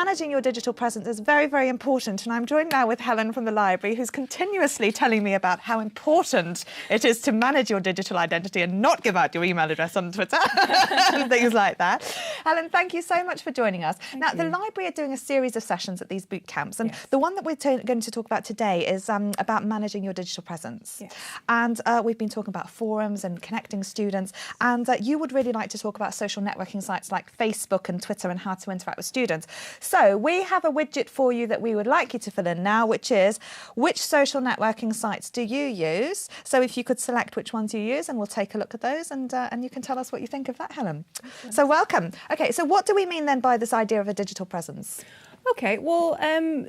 managing your digital presence is very, very important. And I'm joined now with Helen from the library, who's continuously telling me about how important it is to manage your digital identity and not give out your email address on Twitter and things like that. Helen, thank you so much for joining us. Now, the library are doing a series of sessions at these boot camps, and the one that we're going to talk about today is about managing your digital presence. Yes. And we've been talking about forums and connecting students, and you would really like to talk about social networking sites like Facebook and Twitter and how to interact with students. So we have a widget for you that we would like you to fill in now, which is which social networking sites do you use? So if you could select which ones you use, and we'll take a look at those, and you can tell us what you think of that, Helen. So welcome. Okay, so what do we mean then by this idea of a digital presence? Okay, well,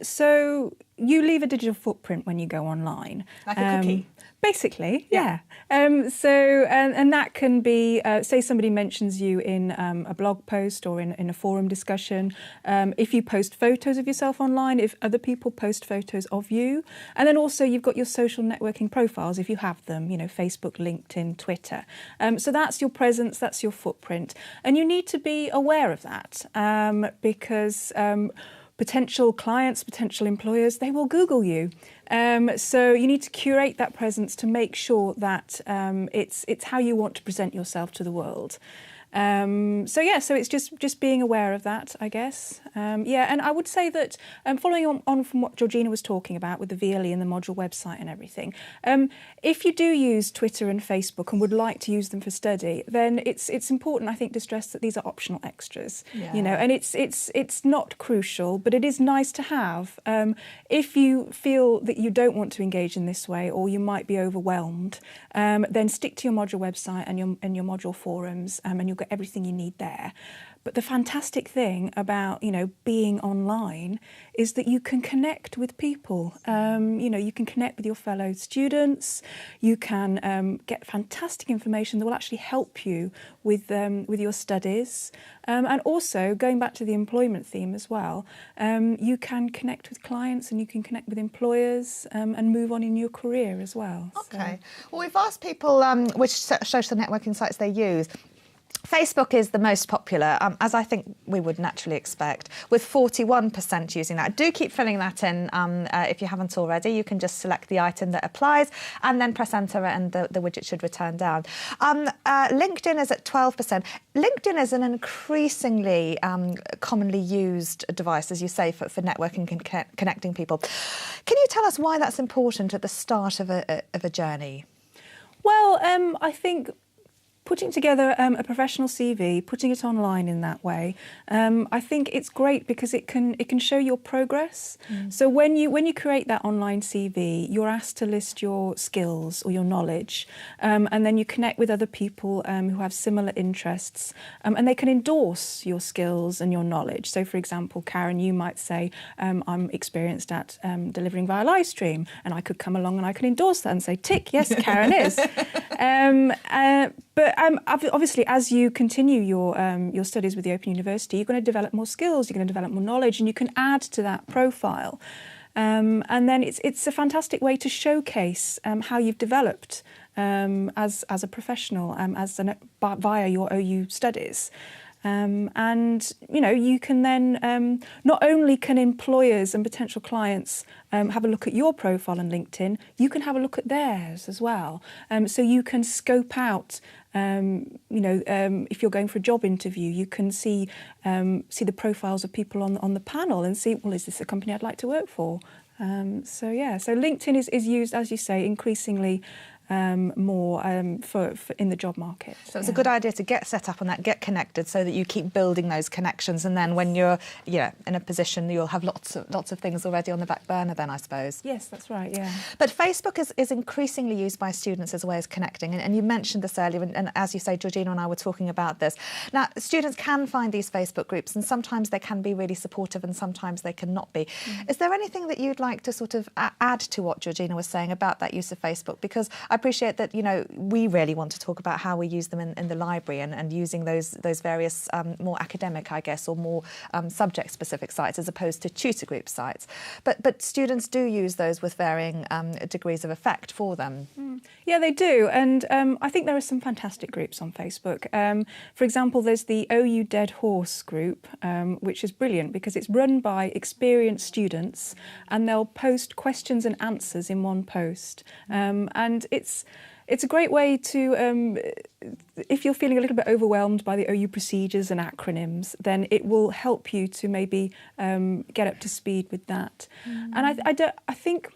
so you leave a digital footprint when you go online. Like a cookie? Basically, yeah. And that can be, say somebody mentions you in a blog post or in a forum discussion, if you post photos of yourself online, if other people post photos of you, and then also you've got your social networking profiles if you have them, you know, Facebook, LinkedIn, Twitter. So that's your presence, that's your footprint. And you need to be aware of that because potential clients, potential employers, they will Google you. So you need to curate that presence to make sure that it's how you want to present yourself to the world. So it's just being aware of that, I guess. And I would say that following on from what Georgina was talking about with the VLE and the module website and everything, if you do use Twitter and Facebook and would like to use them for study, then it's important, I think, to stress that these are optional extras. You know, and it's not crucial, but it is nice to have. If you feel that you don't want to engage in this way, or you might be overwhelmed, then stick to your module website and your module forums, and you'll get everything you need there. But the fantastic thing about, you know, being online is that you can connect with people. You know, you can connect with your fellow students. You can get fantastic information that will actually help you with your studies. And also, going back to the employment theme as well, you can connect with clients and you can connect with employers and move on in your career as well. Okay. So. Well, we've asked people which social networking sites they use. Facebook is the most popular, as I think we would naturally expect, with 41% using that. Do keep filling that in if you haven't already. You can just select the item that applies and then press enter and the widget should return down. LinkedIn is at 12%. LinkedIn is an increasingly commonly used device, as you say, for networking and connecting people. Can you tell us why that's important at the start of a journey? Well, I think putting together a professional CV, putting it online in that way, I think it's great because it can show your progress. So when you create that online CV, you're asked to list your skills or your knowledge, and then you connect with other people who have similar interests, and they can endorse your skills and your knowledge. So, for example, Karen, you might say, I'm experienced at delivering via live stream, and I could come along and I can endorse that and say, tick, yes, Karen is. But obviously, as you continue your studies with the Open University, you're going to develop more skills, you're going to develop more knowledge, and you can add to that profile. And then it's a fantastic way to showcase how you've developed as a professional, via your OU studies. And, you know, you can then, not only can employers and potential clients have a look at your profile on LinkedIn, you can have a look at theirs as well. So you can scope out, if you're going for a job interview, you can see the profiles of people on the panel and see, well, is this a company I'd like to work for? So LinkedIn is used, as you say, increasingly more for in the job market. So it's a good idea to get set up on that, get connected, so that you keep building those connections, and then when you're in a position, you'll have lots of things already on the back burner. Then I suppose. Yes, that's right. Yeah. But Facebook is increasingly used by students as a way of connecting, and you mentioned this earlier, and as you say, Georgina and I were talking about this. Now, students can find these Facebook groups, and sometimes they can be really supportive, and sometimes they cannot be. Is there anything that you'd like to sort of add to what Georgina was saying about that use of Facebook? Because I appreciate that, you know, we really want to talk about how we use them in the library and using those various more academic, I guess, or more subject-specific sites as opposed to tutor group sites. But students do use those with varying degrees of effect for them. Yeah, they do. And I think there are some fantastic groups on Facebook. For example, there's the OU Dead Horse group, which is brilliant because it's run by experienced students and they'll post questions and answers in one post. And it's a great way to, if you're feeling a little bit overwhelmed by the OU procedures and acronyms, then it will help you to maybe get up to speed with that. And I think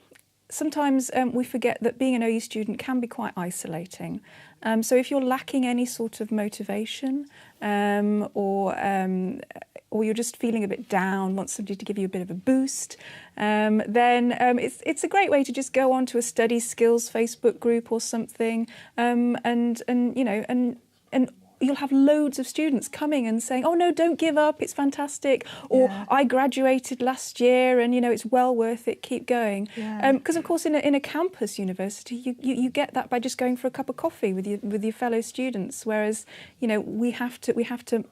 sometimes we forget that being an OU student can be quite isolating. So if you're lacking any sort of motivation or you're just feeling a bit down, want somebody to give you a bit of a boost, then it's a great way to just go on to a study skills Facebook group or something, and you know, and you'll have loads of students coming and saying, "Oh no, don't give up, it's fantastic," or "I graduated last year and you know it's well worth it, keep going." Because of course in a campus university you get that by just going for a cup of coffee with your fellow students, whereas you know we have to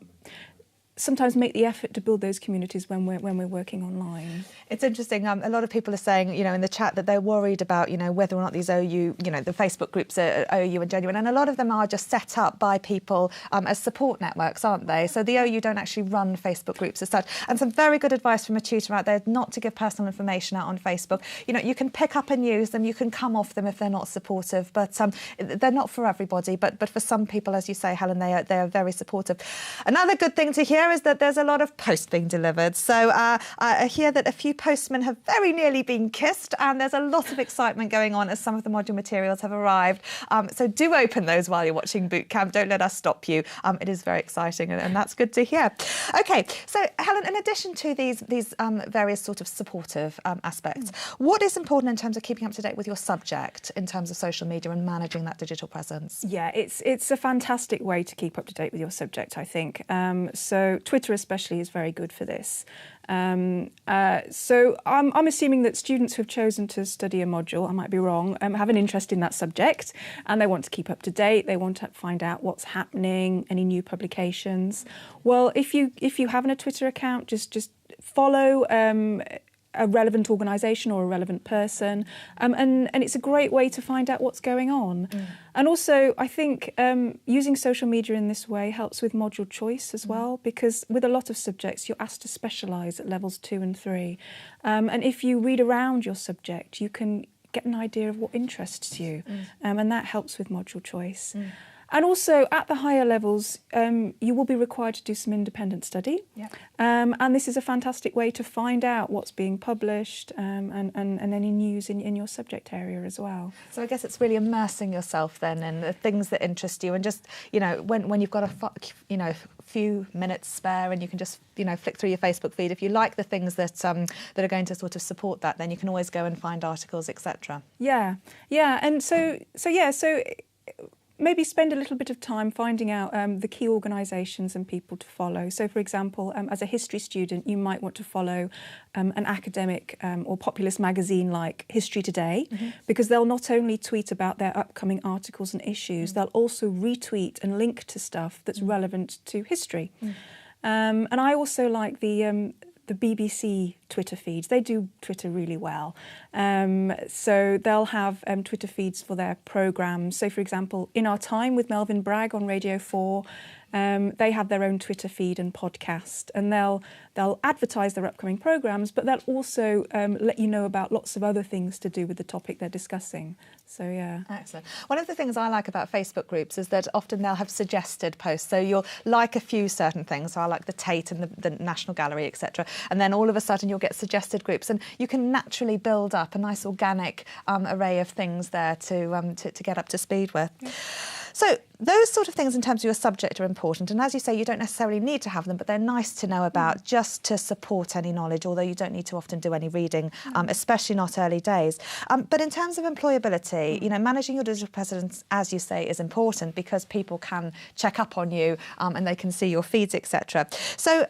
sometimes make the effort to build those communities when we're working online. It's interesting. A lot of people are saying, you know, in the chat that they're worried about, you know, whether or not these OU, you know, the Facebook groups are OU and genuine, and a lot of them are just set up by people as support networks, aren't they? So the OU don't actually run Facebook groups as such. And some very good advice from a tutor out there not to give personal information out on Facebook. You know, you can pick up and use them, you can come off them if they're not supportive, but they're not for everybody. But for some people, as you say, Helen, they are very supportive. Another good thing to hear is that there's a lot of post being delivered. So I hear that a few postmen have very nearly been kissed, and there's a lot of excitement going on as some of the module materials have arrived. So do open those while you're watching Boot Camp. Don't let us stop you. It is very exciting, and that's good to hear. OK, so Helen, in addition to these various sort of supportive aspects, what is important in terms of keeping up to date with your subject in terms of social media and managing that digital presence? Yeah, it's a fantastic way to keep up to date with your subject, I think. So Twitter especially is very good for this. So I'm assuming that students who have chosen to study a module, I might be wrong, have an interest in that subject and they want to keep up to date, they want to find out what's happening, any new publications. Well, if you have a Twitter account, just follow a relevant organisation or a relevant person, and it's a great way to find out what's going on. And also, I think using social media in this way helps with module choice as well, because with a lot of subjects, you're asked to specialise at levels 2 and 3. And if you read around your subject, you can get an idea of what interests you, and that helps with module choice. And also, at the higher levels, you will be required to do some independent study. And this is a fantastic way to find out what's being published and any news in your subject area as well. So I guess it's really immersing yourself then in the things that interest you, and just, you know, when you've got a few minutes spare and you can just, you know, flick through your Facebook feed. If you like the things that are going to sort of support that, then you can always go and find articles, etc. Yeah, and so maybe spend a little bit of time finding out the key organisations and people to follow. So, for example, as a history student, you might want to follow an academic or populist magazine like History Today, because they'll not only tweet about their upcoming articles and issues, they'll also retweet and link to stuff that's relevant to history. And I also like the BBC Twitter feeds. They do Twitter really well. So they'll have Twitter feeds for their programmes. So, for example, In Our Time with Melvyn Bragg on Radio 4, they have their own Twitter feed and podcast, and they'll advertise their upcoming programmes, but they'll also let you know about lots of other things to do with the topic they're discussing. So, yeah. Excellent. One of the things I like about Facebook groups is that often they'll have suggested posts. So you'll like a few certain things. So I like the Tate and the National Gallery, etc. And then all of a sudden you'll get suggested groups, and you can naturally build up a nice organic array of things there to get up to speed with. So those sort of things in terms of your subject are important. And as you say, you don't necessarily need to have them, but they're nice to know about just to support any knowledge, although you don't need to often do any reading, especially not early days. But in terms of employability, you know, managing your digital presence, as you say, is important because people can check up on you and they can see your feeds, etc. So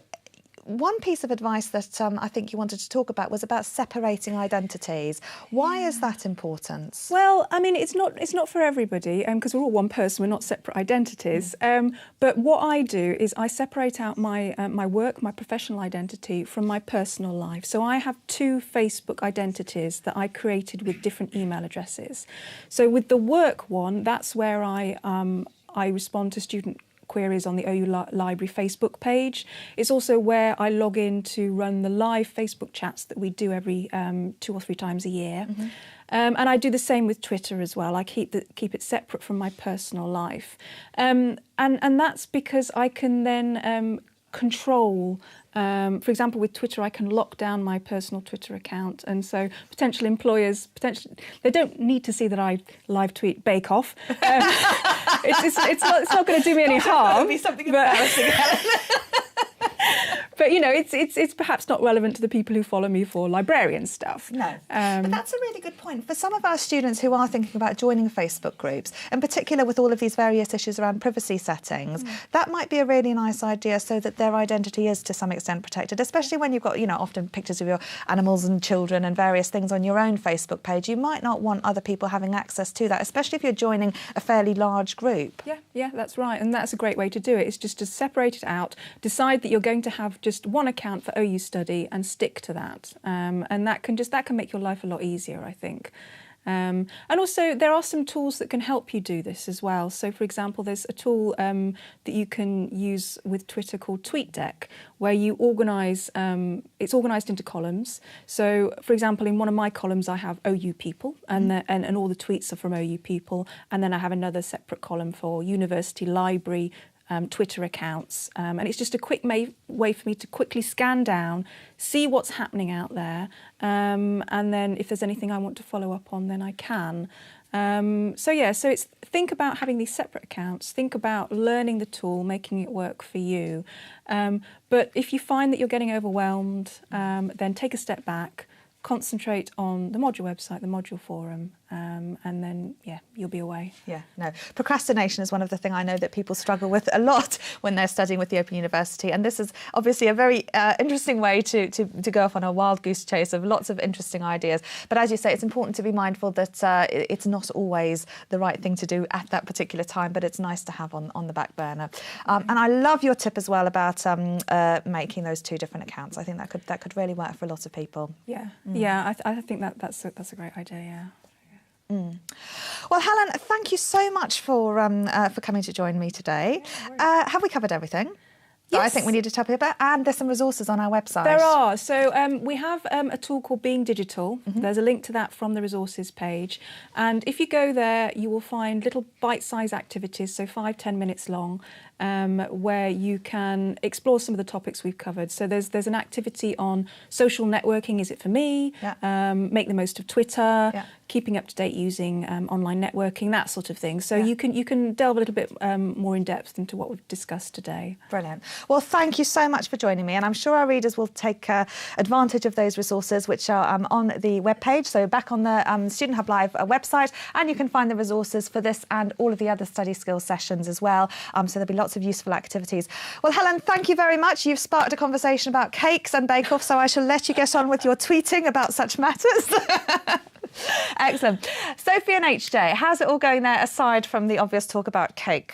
one piece of advice that I think you wanted to talk about was about separating identities. Why is that important? Well, I mean, it's not for everybody, because we're all one person. We're not separate identities. But what I do is I separate out my work, my professional identity, from my personal life. So I have 2 Facebook identities that I created with different email addresses. So with the work one, that's where I respond to student queries on the OU Library Facebook page. It's also where I log in to run the live Facebook chats that we do every 2 or 3 times a year. And I do the same with Twitter as well. I keep it separate from my personal life. And that's because I can then control. For example, with Twitter, I can lock down my personal Twitter account, and so potential employers, they don't need to see that I live tweet Bake Off. It's not going to do me any harm. It'll be something embarrassing. But it's perhaps not relevant to the people who follow me for librarian stuff. No, but that's a really good point. For some of our students who are thinking about joining Facebook groups, in particular with all of these various issues around privacy settings, that might be a really nice idea so that their identity is to some extent protected, especially when you've got, often pictures of your animals and children and various things on your own Facebook page. You might not want other people having access to that, especially if you're joining a fairly large group. Yeah, that's right. And that's a great way to do it. It's just to separate it out, decide that you're going to have just one account for OU Study and stick to that. And that can make your life a lot easier, I think. And also, there are some tools that can help you do this as well. So, for example, there's a tool that you can use with Twitter called TweetDeck, where you organise, it's organised into columns. So, for example, in one of my columns, I have OU people, and all the tweets are from OU people. And then I have another separate column for university library Twitter accounts, and it's just a quick way for me to quickly scan down, see what's happening out there, and then if there's anything I want to follow up on, then I can. So it's think about having these separate accounts, think about learning the tool, making it work for you. But if you find that you're getting overwhelmed, then take a step back, concentrate on the module website, the module forum, and then, you'll be away. Yeah, no. Procrastination is one of the things I know that people struggle with a lot when they're studying with the Open University. And this is obviously a very interesting way to go off on a wild goose chase of lots of interesting ideas. But as you say, it's important to be mindful that it's not always the right thing to do at that particular time, but it's nice to have on the back burner. And I love your tip as well about making those 2 different accounts. I think that could really work for a lot of people. Yeah, I think that's a great idea, yeah. Well, Helen, thank you so much for coming to join me today. Have we covered everything? Yes. I think we need to tell people about, and there's some resources on our website. There are. So we have a tool called Being Digital. There's a link to that from the resources page. And if you go there, you will find little bite-sized activities, so 5-10 minutes long, where you can explore some of the topics we've covered. So there's an activity on social networking, is it for me? Make the most of Twitter, keeping up to date using online networking, that sort of thing. So you can delve a little bit more in depth into what we've discussed today. Brilliant. Well, thank you so much for joining me, and I'm sure our readers will take advantage of those resources which are on the webpage, so back on the Student Hub Live website, and you can find the resources for this and all of the other study skills sessions as well, so there'll be lots of useful activities. Well, Helen, thank you very much. You've sparked a conversation about cakes and bake-off, so I shall let you get on with your tweeting about such matters. Excellent. Sophie and HJ, how's it all going there, aside from the obvious talk about cake?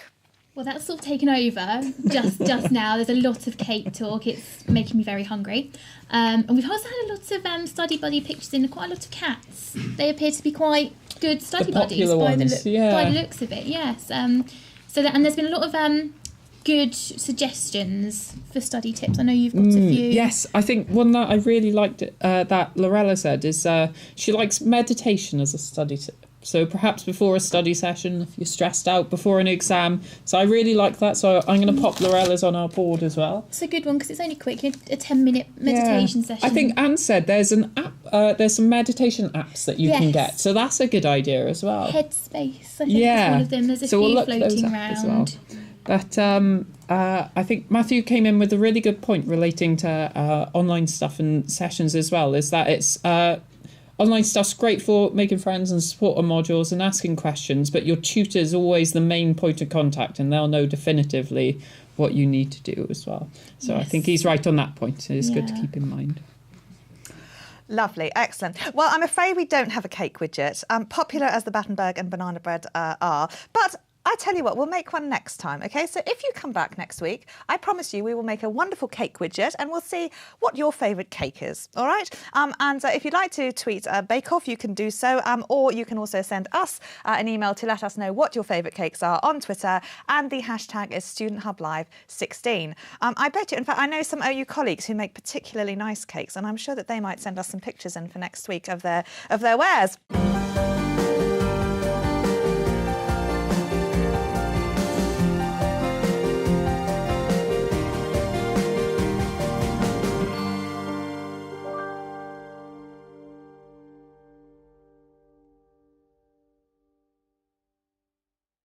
Well, that's sort of taken over just now. There's a lot of cake talk. It's making me very hungry. And we've also had a lot of study buddy pictures in, quite a lot of cats. They appear to be quite good study buddies by the looks of it, yes. And there's been a lot of good suggestions for study tips. I know you've got a few. Yes, I think one that I really liked that Lorella said is she likes meditation as a study tip. So perhaps before a study session, if you're stressed out before an exam. So I really like that. So I'm going to pop Lorella's on our board as well. It's a good one because it's only quick, a 10-minute meditation session. I think Anne said there's an app. There's some meditation apps that you can get. So that's a good idea as well. Headspace, I think is one of them. There's a few we'll floating around. As well. But I think Matthew came in with a really good point relating to online stuff and sessions as well, is that it's online stuff's great for making friends and supporting modules and asking questions, but your tutor's always the main point of contact and they'll know definitively what you need to do as well. So I think he's right on that point. It is good to keep in mind. Lovely, excellent. Well, I'm afraid we don't have a cake widget, popular as the Battenberg and banana bread are, but I tell you what, we'll make one next time, OK? So if you come back next week, I promise you we will make a wonderful cake widget and we'll see what your favourite cake is, all right? And if you'd like to tweet Bake Off, you can do so, or you can also send us an email to let us know what your favourite cakes are on Twitter, and the hashtag is StudentHubLive16. I bet you, in fact, I know some OU colleagues who make particularly nice cakes, and I'm sure that they might send us some pictures in for next week of their wares.